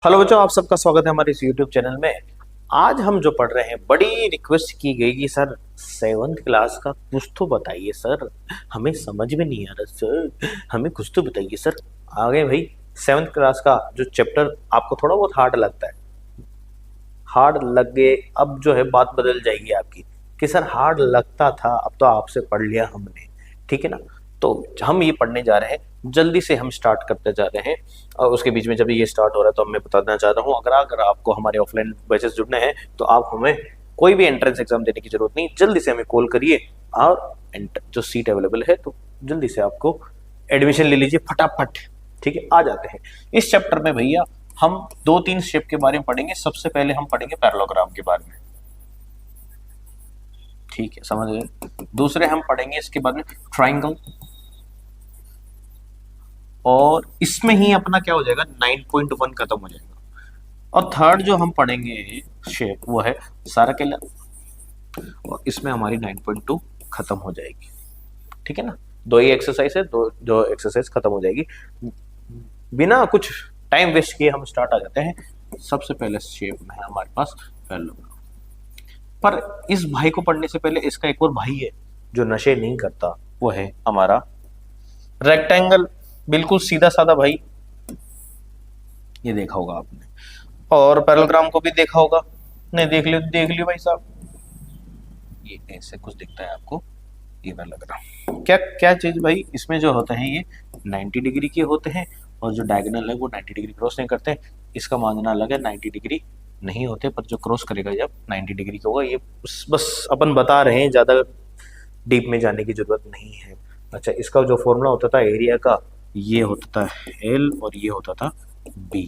Hello बच्चों, आप सबका स्वागत है हमारे इस YouTube चैनल में। आज हम जो पढ़ रहे हैं, बड़ी रिक्वेस्ट की गई कि सर 7th क्लास का कुछ तो बताइए सर, हमें समझ में नहीं आ रहा सर, हमें कुछ तो बताइए सर। आ गए भाई। 7th क्लास का जो चैप्टर आपको थोड़ा बहुत हार्ड लगता है, हार्ड लग गए, अब जो है बात बदल जाएगी आपकी कि सर हार्ड लगता था, अब तो आपसे पढ़ लिया हमने, ठीक है ना। तो हम ये पढ़ने जा रहे हैं, जल्दी से हम स्टार्ट करते जा रहे हैं। और उसके बीच में जब ये स्टार्ट हो रहा है तो मैं बताना चाह रहा हूँ, अगर आपको हमारे ऑफलाइन बैचेस जुड़ने हैं तो आप हमें कोई भी एंट्रेंस एग्जाम देने की जरूरत नहीं, जल्दी से हमें कॉल करिए और जो सीट अवेलेबल है तो जल्दी से आपको एडमिशन ले लीजिए फटाफट। ठीक है, आ जाते हैं इस चैप्टर में भैया। हम 2-3 शेप के बारे में पढ़ेंगे। सबसे पहले हम पढ़ेंगे पैरेललोग्राम के बारे में, ठीक है, समझ गए। दूसरे हम पढ़ेंगे इसके बाद में ट्राइंगल, और इसमें ही अपना क्या हो जाएगा 9.1 खत्म हो जाएगा। और थर्ड जो हम पढ़ेंगे शेप वो है सार्कल, और इसमें हमारी 9.2 खत्म हो जाएगी। ठीक है ना, दो ही एक्सरसाइज है, दो जो एक्सरसाइज खत्म हो जाएगी। बिना कुछ टाइम वेस्ट किए हम स्टार्ट आ जाते हैं। सबसे पहले शेप में है हमारे पास पैरेललोग्राम। पर इस भाई को पढ़ने से पहले इसका एक और भाई है जो नशे नहीं करता, वो है हमारा रेक्टेंगल। बिल्कुल सीधा साधा भाई, ये देखा होगा आपने, और पैरेललोग्राम को भी देखा होगा। नहीं देख लियो भाई साहब, ये ऐसे कुछ दिखता है आपको, ये पैरेललोग्राम। क्या क्या चीज भाई, इसमें जो होते हैं ये 90 डिग्री के होते हैं, और जो डायगोनल है वो 90 डिग्री क्रॉस नहीं करते। इसका मानना अलग है, 90 डिग्री नहीं होते, पर जो क्रॉस करेगा जब 90 डिग्री का होगा। ये बस अपन बता रहे हैं, ज्यादा डीप में जाने की जरूरत नहीं है। अच्छा, इसका जो फॉर्मूला होता था एरिया का, ये होता था एल और ये होता था बी।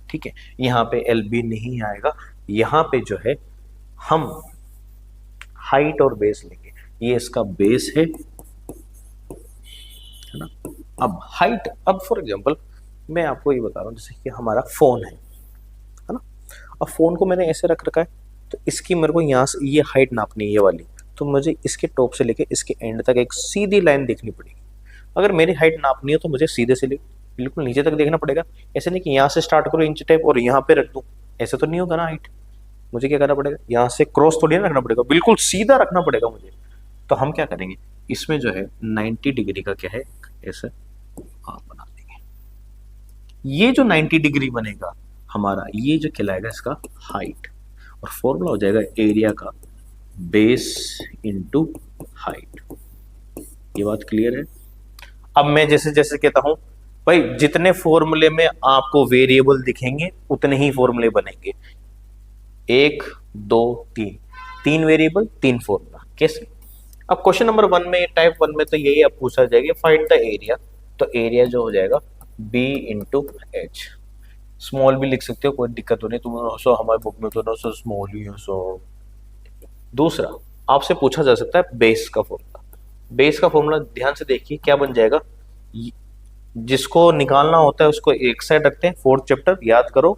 ठीक है, यहाँ पे एल बी नहीं आएगा, यहाँ पे जो है हम हाइट और बेस लेंगे। ये इसका बेस है ना। अब हाइट, अब फॉर एग्जांपल मैं आपको ये बता रहा हूँ, जैसे कि हमारा फोन है ना। अब फोन को मैंने ऐसे रख रखा है, तो इसकी मेरे को यहाँ से ये हाइट नापनी है, ये वाली। तो मुझे इसके टॉप से लेके इसके एंड तक एक सीधी लाइन देखनी पड़ेगी। अगर मेरी हाइट नापनी है तो मुझे सीधे से बिल्कुल नीचे तक देखना पड़ेगा। ऐसे नहीं कि यहाँ से स्टार्ट करो इंच टेप और यहाँ पे रख दूं, ऐसे तो नहीं होगा ना हाइट। मुझे क्या करना पड़ेगा, यहाँ से क्रॉस थोड़ी ना रखना पड़ेगा, बिल्कुल सीधा रखना पड़ेगा मुझे। तो हम क्या करेंगे, इसमें जो है 90 डिग्री का क्या है, ऐसे बना देंगे। ये जो 90 डिग्री बनेगा हमारा, ये जो कहलाएगा इसका हाइट, और फॉर्मूला हो जाएगा एरिया का बेस इंटू हाइट। ये बात क्लियर है। अब मैं जैसे जैसे कहता हूं भाई, जितने फॉर्मूले में आपको वेरिएबल दिखेंगे उतने ही फॉर्मूले बनेंगे। 1 2 3, 3 वेरिएबल 3 फॉर्मूला। कैसे? अब क्वेश्चन नंबर 1 में, टाइप 1 में तो यही अब पूछा जाएगा फाइंड द एरिया। तो एरिया जो हो जाएगा b इंटू एच। स्मॉल भी लिख सकते हो, कोई दिक्कत तो नहीं। तुम सो हमारे बुक में तो ना सो स्मॉल ही है सो। दूसरा, आपसे पूछा जा सकता है बेस का फॉर्मूला। बेस का फॉर्मूला ध्यान से देखिए क्या बन जाएगा। जिसको निकालना होता है उसको एक साइड रखते हैं, 4th चैप्टर याद करो,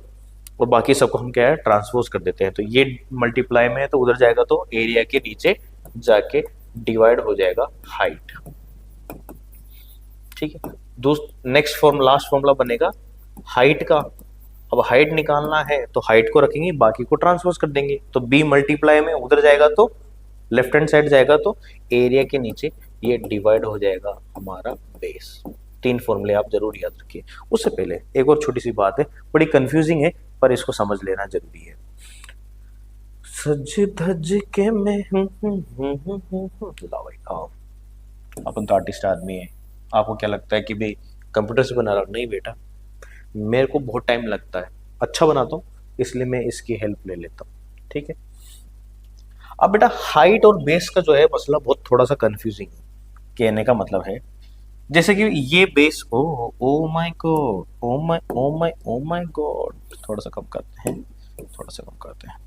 और बाकी सबको हम क्या है ट्रांसपोज कर देते हैं। तो ये मल्टीप्लाई में है तो उधर जाएगा, तो एरिया के नीचे जाके डिवाइड हो जाएगा हाइट। ठीक है, नेक्स्ट फॉर्मूला, लास्ट फॉर्मूला बनेगा हाइट का। अब हाइट निकालना है तो हाइट को रखेंगे, बाकी को ट्रांसपोज कर देंगे। तो बी मल्टीप्लाई में उधर जाएगा तो लेफ्ट हैंड साइड जाएगा, तो एरिया के नीचे ये डिवाइड हो जाएगा हमारा बेस। 3 फॉर्मूले आप जरूर याद रखिए। उससे पहले एक और छोटी सी बात है, बड़ी कंफ्यूजिंग है पर इसको समझ लेना जरूरी है। सज धज के मैं लाओ भाई आओ। अपन तो आर्टिस्ट आदमी है। आपको क्या लगता है कि भाई कंप्यूटर से बना रहा हूं? नहीं बेटा, मेरे को बहुत टाइम लगता है, अच्छा बनाता हूँ, इसलिए मैं इसकी हेल्प ले लेता हूँ। ठीक है। अब बेटा हाइट और बेस का जो है मसला बहुत थोड़ा सा कंफ्यूजिंग है। कहने का मतलब है जैसे कि ये base, oh oh my God, oh my God, थोड़ा सा कम करते हैं, थोड़ा सा कम करते हैं।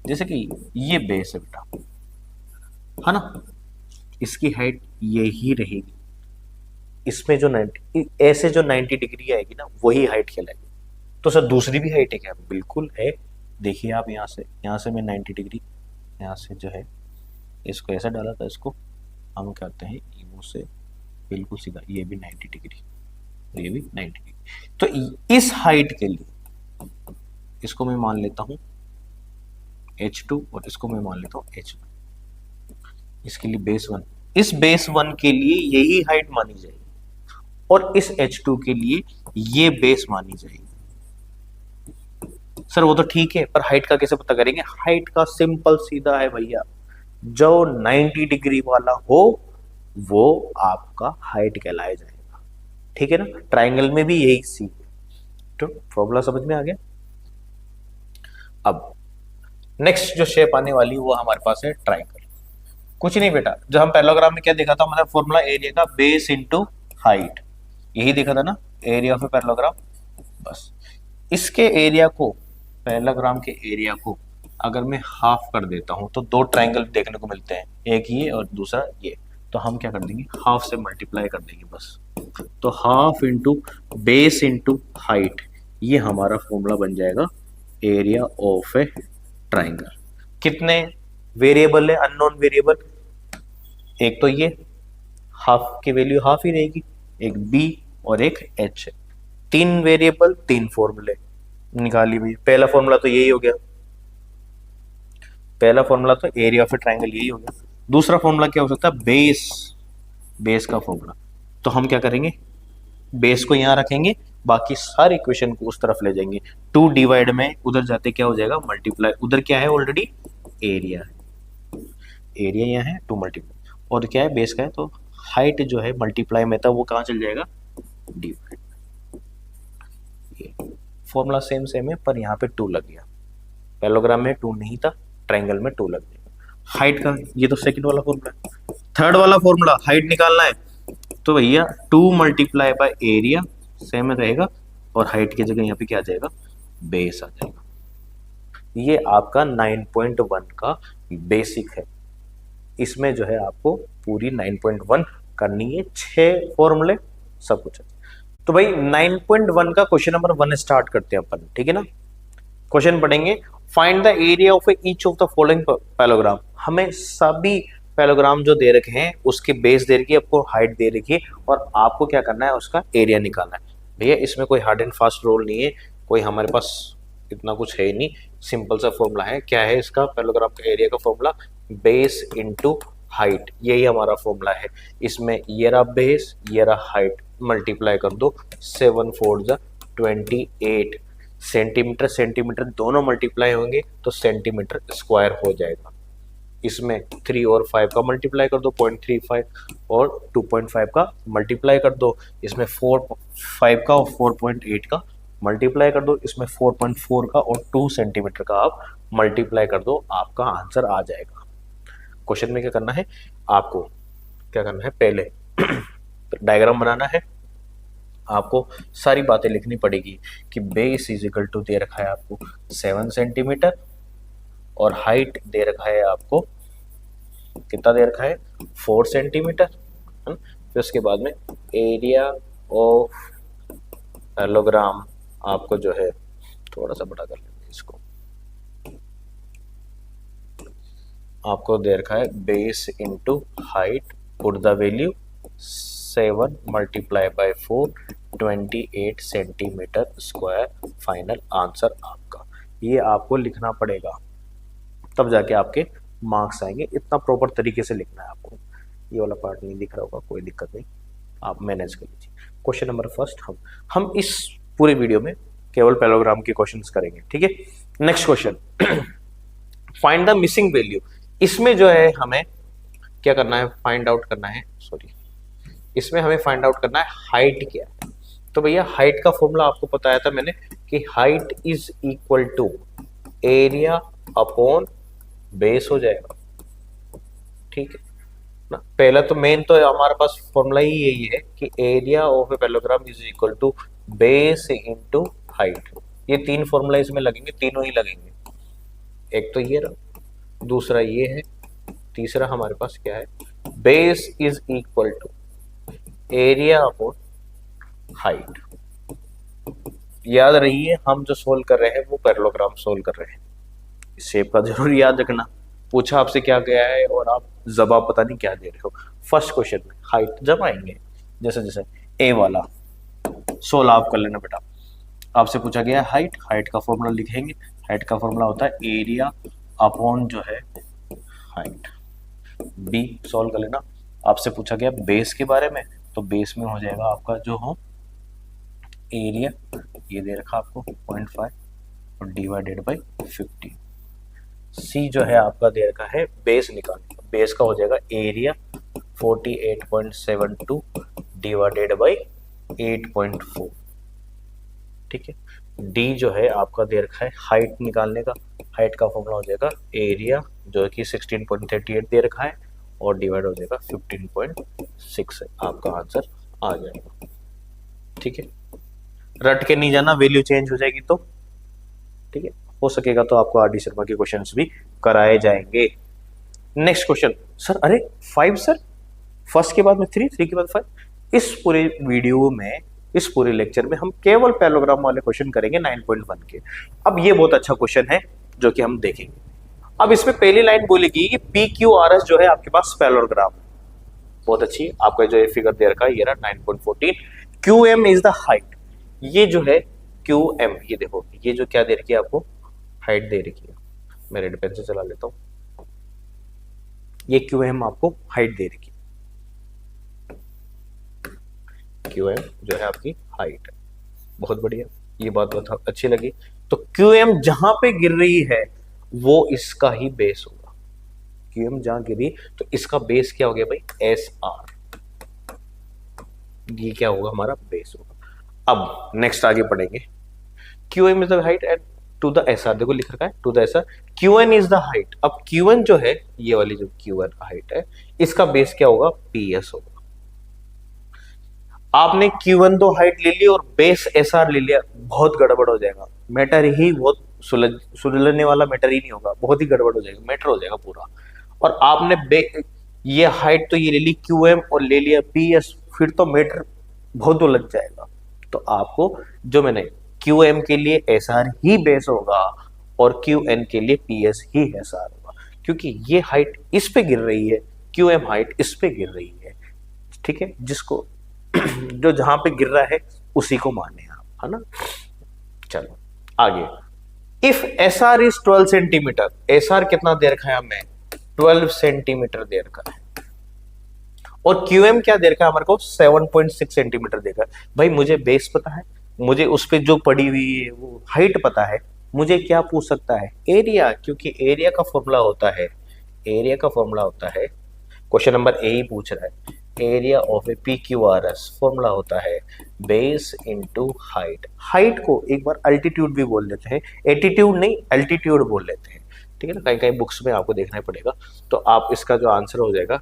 जैसे कि ये बेस है बेटा, है ना, इसकी हाइट यही रहेगी। इसमें जो 90, ऐसे जो 90 डिग्री आएगी ना, वही हाइट कहलाएगी। तो सर दूसरी भी हाइट है क्या? बिल्कुल है। देखिए आप यहाँ से मैं 90 डिग्री, यहाँ से जो है इसको ऐसा डाला था, इसको हम करते हैं यू से बिल्कुल सीधा, ये भी 90 डिग्री और ये भी 90 डिग्री। तो इस हाइट के लिए इसको मैं मान लेता हूँ H2 और इसको मैं मान लेता हूँ H1। इसके लिए बेस 1, इस बेस 1 के लिए यही हाइट मानी जाएगी और इस H2 के लिए ये बेस मानी जाएगी। सर वो तो ठीक है, पर हाइट का कैसे पता करेंगे? हाइट का सिंपल सीधा है भैया, जो 90 डिग्री वाला हो वो आपका हाइट कहलाया जाएगा। ठीक है ना, ट्राइंगल में भी यही सी है। तो फॉर्मूला समझ में आ गया। अब नेक्स्ट जो शेप आने वाली वो हमारे पास है ट्राइंगल। कुछ नहीं बेटा, जो हम पैरेललोग्राम में क्या देखा था, मतलब फॉर्मूला एरिया का बेस इनटू हाइट, यही देखा था ना, एरिया ऑफ ए पैरेललोग्राम। बस इसके एरिया को, पैरेललोग्राम के एरिया को अगर मैं हाफ कर देता हूं तो दो ट्राइंगल देखने को मिलते हैं, एक ये और दूसरा ये। तो हम क्या कर देंगे, हाफ से मल्टीप्लाई कर देंगे बस। तो half into base into height, ये हमारा फॉर्मूला बन जाएगा एरिया ऑफ ए ट्राइंगल। कितने वेरिएबल है, अननोन वेरिएबल? एक तो ये हाफ की वैल्यू हाफ ही रहेगी, एक बी और एक एच है। 3 वेरिएबल 3 फॉर्मूले निकाली भैया। पहला फॉर्मूला तो यही हो गया, पहला फॉर्मूला तो एरिया ऑफ ए ट्राइंगल यही हो गया। दूसरा फॉर्मूला क्या हो सकता है, बेस का फॉर्मूला। तो हम क्या करेंगे, बेस को यहां रखेंगे, बाकी सारी इक्वेशन को उस तरफ ले जाएंगे। 2 डिवाइड में उधर जाते क्या हो जाएगा, मल्टीप्लाई। उधर क्या है, ऑलरेडी एरिया है, एरिया यहाँ है 2 मल्टीप्लाई, और क्या है बेस का है, तो हाइट जो है मल्टीप्लाई में था वो कहाँ चल जाएगा, डिवाइड। ये फॉर्मूला सेम है, पर यहाँ पे 2 लग गया। पैरेललोग्राम में 2 नहीं था, ट्राइंगल में 2 लग गया। हाइट का ये तो सेकंड वाला फॉर्मूला है। थर्ड वाला फॉर्मूला हाइट निकालना है, तो भैया 2 मल्टीप्लाई बाय एरिया सेम रहेगा, और हाइट की जगह यहाँ पे क्या आ जाएगा, बेस आ जाएगा। ये आपका 9.1 का बेसिक है। इसमें जो है आपको पूरी 9.1 करनी है, 6 फॉर्मूले सब कुछ है। तो भाई 9.1 का क्वेश्चन नंबर 1 स्टार्ट करते हैं अपन, ठीक है ना। क्वेश्चन पढ़ेंगे, find the area of each of the following parallelogram. हमें सभी पैरेललोग्राम जो दे रखे हैं उसके बेस दे रखी है, आपको हाइट दे रखी है, और आपको क्या करना है, उसका एरिया निकालना है। भैया इसमें कोई हार्ड एंड फास्ट रूल नहीं है, कोई हमारे पास इतना कुछ है नहीं, सिंपल सा फॉर्मूला है। क्या है इसका, पैरेललोग्राम का एरिया का फॉर्मूला बेस इनटू हाइट, यही हमारा फॉर्मूला है। इसमें ये रहा बेस, ये रहा हाइट, मल्टीप्लाई कर दो, 7 4 28 सेंटीमीटर, सेंटीमीटर दोनों मल्टीप्लाई होंगे तो सेंटीमीटर स्क्वायर हो जाएगा। इसमें 3 और 5 का मल्टीप्लाई कर दो 0.35, और 2.5 का मल्टीप्लाई कर दो, इसमें 4.5 का और 4.8 का मल्टीप्लाई कर दो, इसमें 4.4 का और 2 सेंटीमीटर का आप मल्टीप्लाई कर दो, आपका आंसर आ जाएगा। क्वेश्चन में क्या करना है, आपको क्या करना है, पहले डायग्राम बनाना है, आपको सारी बातें लिखनी पड़ेगी कि बेस इज इक्वल टू दे रखा है आपको 7 सेंटीमीटर, और हाइट दे रखा है आपको कितना दे रखा है, 4 सेंटीमीटर। फिर उसके बाद में एरिया ऑफ पैरेललोग्राम आपको जो है थोड़ा सा बड़ा कर लेंगे इसको, आपको दे रखा है base into height, put the value 7 multiply by 4 28 centimetre square, final answer आपका। ये आपको लिखना पड़ेगा, तब जाके आपके मार्क्स आएंगे। इतना प्रॉपर तरीके से लिखना है आपको। ये वाला पार्ट नहीं दिख रहा होगा, कोई दिक्कत नहीं, आप मैनेज कर लीजिए। क्वेश्चन नंबर फर्स्ट हम इस पूरे वीडियो में केवल पैरेललोग्राम के क्वेश्चंस करेंगे, ठीक है। Next question, find the missing value. इसमें जो है हमें क्या करना है, फाइंड आउट करना है, इसमें हमें फाइंड आउट करना है हाइट क्या है। तो भैया हाइट का फॉर्मूला आपको बताया था मैंने कि height is equal to area upon base हो जाएगा, ठीक है ना। पहला तो मेन तो हमारे पास फॉर्मूला ही यही है कि area of a parallelogram is equal to base into height. ये 3 फॉर्मूला इसमें लगेंगे, तीनों ही लगेंगे। एक तो ये रहा, दूसरा ये है, तीसरा हमारे पास क्या है, base is equal to area upon height. याद रहिए हम जो सोल्व कर रहे हैं वो पैरेललोग्राम सोल्व कर रहे हैं। इस शेप का जरूर याद रखना, पूछा आपसे क्या गया है और आप जवाब पता नहीं क्या दे रहे हो। फर्स्ट क्वेश्चन में हाइट जब आएंगे, जैसे जैसे ए वाला 16 आप कर लेना बेटा, आपसे पूछा गया है हाइट, हाइट का फॉर्मूला लिखेंगे। हाइट का फॉर्मूला होता है एरिया अपॉन जो है हाइट। बी सॉल्व कर लेना। आपसे पूछा गया बेस के बारे में, तो बेस में हो जाएगा आपका जो हो एरिया, ये दे रखा आपको 0.5 और डिवाइडेड बाई 15। सी जो है आपका दे रखा है बेस निकालने का, बेस का हो जाएगा एरिया 48.72 डिवाइडेड बाई 8.4। ठीक है। डी जो है आपका दे रखा है हाइट निकालने का, हाइट का फॉर्मूला हो जाएगा एरिया जो कि 16.38 दे रखा है और डिवाइड हो जाएगा 15.6 से, आपका आंसर आ जाएगा। ठीक है, रट के नहीं जाना, वैल्यू चेंज हो जाएगी तो। ठीक है, हो सकेगा तो आपको आर डी शर्मा के क्वेश्चंस भी कराए जाएंगे। नेक्स्ट क्वेश्चन, सर अरे 5 सर, फर्स्ट के बाद में 3, 3 के बाद 5। इस पूरे वीडियो में, इस पूरे लेक्चर में हम केवल पैरेललोग्राम वाले क्वेश्चन करेंगे 9.1 के। अब ये बहुत अच्छा क्वेश्चन है जो कि हम देखेंगे। अब इसमें पहली लाइन बोलेगी कि पी क्यू आर एस जो है आपके पास पैरेललोग्राम, बहुत अच्छी। आपका जो ये फिगर दे रखा है ये रहा 9.14। Q M is the height, ये जो है क्यू एम, ये देखो ये जो क्या दे रखी है आपको हाइट दे रखी है। मैं रेड पेन से चला लेता हूं, ये क्यू एम आपको हाइट दे रखी है। क्यू एम जो है आपकी हाइट है, बहुत बढ़िया, ये बात बहुत अच्छी लगी। तो क्यू एम जहां पे गिर रही है वो इसका ही बेस होगा। क्यू एम जहां गिरी तो इसका बेस क्या हो गया भाई, एस आर, ये क्या होगा हमारा बेस होगा। अब नेक्स्ट आगे पढ़ेंगे, Q M is the height and to the S R, देखो लिख रखा है to the S R, Q N is the height. अब क्यू एन जो है ये वाली जो क्यू एन हाइट है इसका बेस क्या होगा, पी एस होगा। आपने Q1 तो हाइट ले ली और बेस SR ले लिया, बहुत गड़बड़ हो जाएगा। मैटर ही बहुत सुलझने वाला मैटर ही नहीं होगा, बहुत ही गड़बड़ हो जाएगा, मैटर हो जाएगा पूरा। और आपने ये हाइट तो ये ले ली QM और ले लिया PS, फिर तो मैटर बहुत उलझ जाएगा। तो आपको जो मैंने QM के लिए SR ही बेस होगा और QN के लिए PS ही SR होगा, क्योंकि ये हाइट इस पे गिर रही है, QM हाइट इस पे गिर रही है। ठीक है, जिसको जो जहां पे गिर रहा है उसी को माने आप, है ना। चलो आगे, if S R is 12 centimetre, S R कितना दे रखा है हमें, 12 सेंटीमीटर दे रखा है, और क्यू एम क्या दे रखा है हमारे को, 7.6 सेंटीमीटर दे रखा है। भाई मुझे बेस पता है, मुझे उस पर जो पड़ी हुई है वो हाइट पता है, मुझे क्या पूछ सकता है, एरिया, क्योंकि एरिया का फॉर्मूला होता है, एरिया का फॉर्मूला होता है, क्वेश्चन नंबर ए ही पूछ रहा है, area of A P Q R S formula होता है बेस इनटू हाइट। हाइट को एक बार अल्टीट्यूड भी बोल देते हैं, एटीट्यूड नहीं अल्टीट्यूड बोल लेते हैं। ठीक है ना, कहीं कहीं बुक्स में आपको देखना पड़ेगा। तो आप इसका जो आंसर हो जाएगा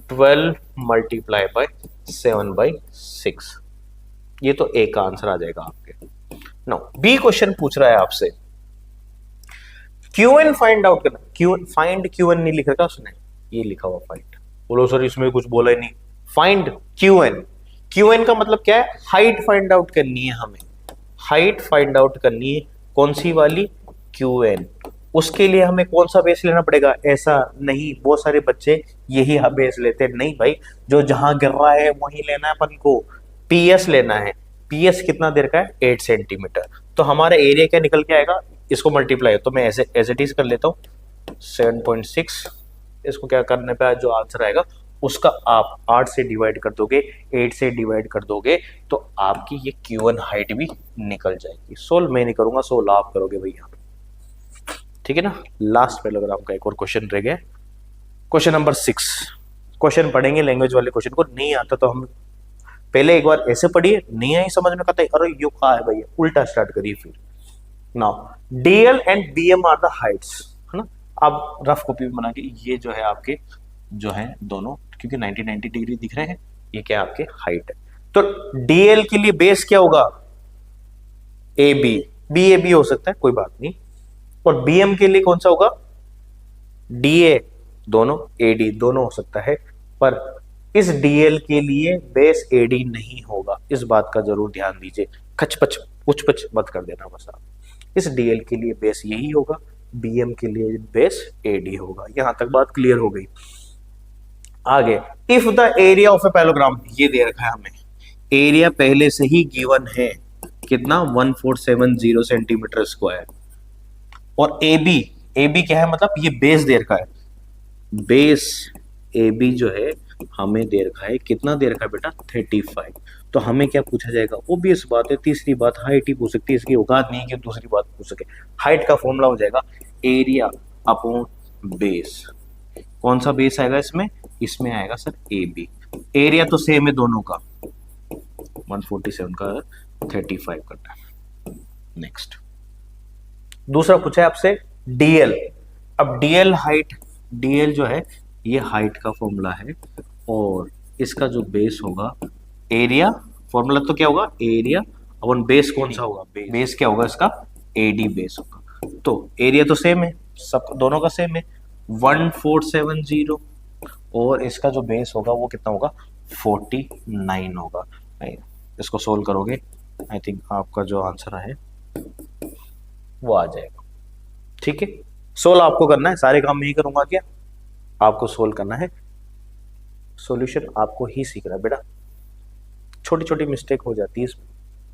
12 मल्टीप्लाई बाय 7/6, ये तो ए का आंसर आ जाएगा आपके। नो, बी क्वेश्चन पूछ रहा है आपसे क्यू एन फाइंड आउट करना। क्यू फाइंड क्यू एन नहीं लिख रखा उसने, ये लिखा हुआ फाइंड। बोलो सर इसमें कुछ बोला ही नहीं, find Q N. Q N का मतलब क्या है, हाइट फाइंड आउट करनी है हमें, हाइट फाइंड आउट करनी है, कौन सी वाली, क्यू एन। उसके लिए हमें कौन सा बेस लेना पड़ेगा, ऐसा नहीं, बहुत सारे बच्चे यही बेस लेते हैं, नहीं भाई, जो जहां गिर रहा है वही लेना है अपन को, पीएस लेना है। पीएस कितना देर का है, 8 सेंटीमीटर। तो हमारा एरिया क्या निकल के आएगा, इसको मल्टीप्लाई, तो मैं ऐसे एज इट इज कर लेता हूँ 7.6, इसको क्या करने पे जो आंसर आएगा उसका आप 8 से डिवाइड कर दोगे, 8 से डिवाइड कर दोगे तो आपकी ये Q1 हाइट भी निकल जाएगी। सोल्व मैं नहीं करूंगा, सोल्व आप करोगे भैया। ठीक है ना, लास्ट पैराग्राफ का एक और क्वेश्चन रह गया, क्वेश्चन नंबर 6। क्वेश्चन पढ़ेंगे लैंग्वेज वाले क्वेश्चन को, नहीं आता तो हम पहले एक बार ऐसे पढ़िए, नहीं आई समझ में, कहता है अरे यो क्या है भैया, उल्टा स्टार्ट करिए फिर। Now DL and BM are the heights, है ना। अब रफ कॉपी बना के, ये जो है आपके जो है दोनों, क्योंकि 90 डिग्री दिख रहे हैं, ये क्या आपके हाइट है। तो डीएल के लिए बेस क्या होगा, A B, B A B हो सकता है कोई बात नहीं, और बीएम के लिए कौन सा होगा, डी ए, दोनों एडी दोनों हो सकता है, पर इस डीएल के लिए बेस एडी नहीं होगा, इस बात का जरूर ध्यान दीजिए, खचपच पुचपच मत कर देना बस आप। इस डीएल के लिए बेस यही होगा, बीएम के लिए बेस एडी होगा। यहां तक बात क्लियर हो गई। आगे, if the area of a parallelogram, ये दे रखा है हमें, एरिया पहले से ही गिवन है, कितना 1470 सेंटीमीटर स्क्वायर। और ए बी क्या है, मतलब ये बेस दे रखा है, बेस ए बी जो है हमें दे रखा है, कितना दे रखा है बेटा 35। तो हमें क्या पूछा जाएगा, ओबियस बात है, तीसरी बात हाइट ही पूछ सकती है, इसकी औकात नहीं है कि दूसरी बात पूछ सके। हाइट का फॉर्मूला हो जाएगा एरिया अपॉन बेस। कौन सा बेस आएगा इसमें, इसमें आएगा सर ए बी। एरिया तो सेम है दोनों का, 147 का 35 करना है। नेक्स्ट दूसरा पूछा है आपसे डीएल। अब डीएल हाइट, डीएल जो है ये हाइट का फॉर्मूला है, और इसका जो बेस होगा एरिया, फॉर्मूला तो क्या होगा एरिया अपन बेस कौन सा होगा, बेस क्या होगा इसका एडी बेस होगा। तो एरिया तो सेम है, सब दोनों का सेम है 1470, और इसका जो बेस होगा वो कितना होगा 49 होगा। इसको सोल्व करोगे आई थिंक आपका जो आंसर है वो आ जाएगा। ठीक है, सोल्व आपको करना है, सारे काम मैं ही करूंगा क्या, आपको सोल्व करना है, सॉल्यूशन आपको ही सीखना है बेटा। छोटी छोटी मिस्टेक हो जाती है इसमें,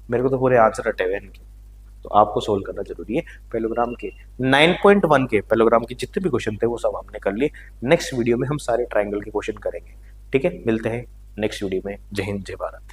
मेरे को तो पूरे आंसर रटे हुए इनके, तो आपको सोल्व करना जरूरी है। पैरेललोग्राम के 9.1 के पैरेललोग्राम के जितने भी क्वेश्चन थे वो सब हमने कर लिए। नेक्स्ट वीडियो में हम सारे ट्रायंगल के क्वेश्चन करेंगे। ठीक है, मिलते हैं नेक्स्ट वीडियो में। जय हिंद जय भारत।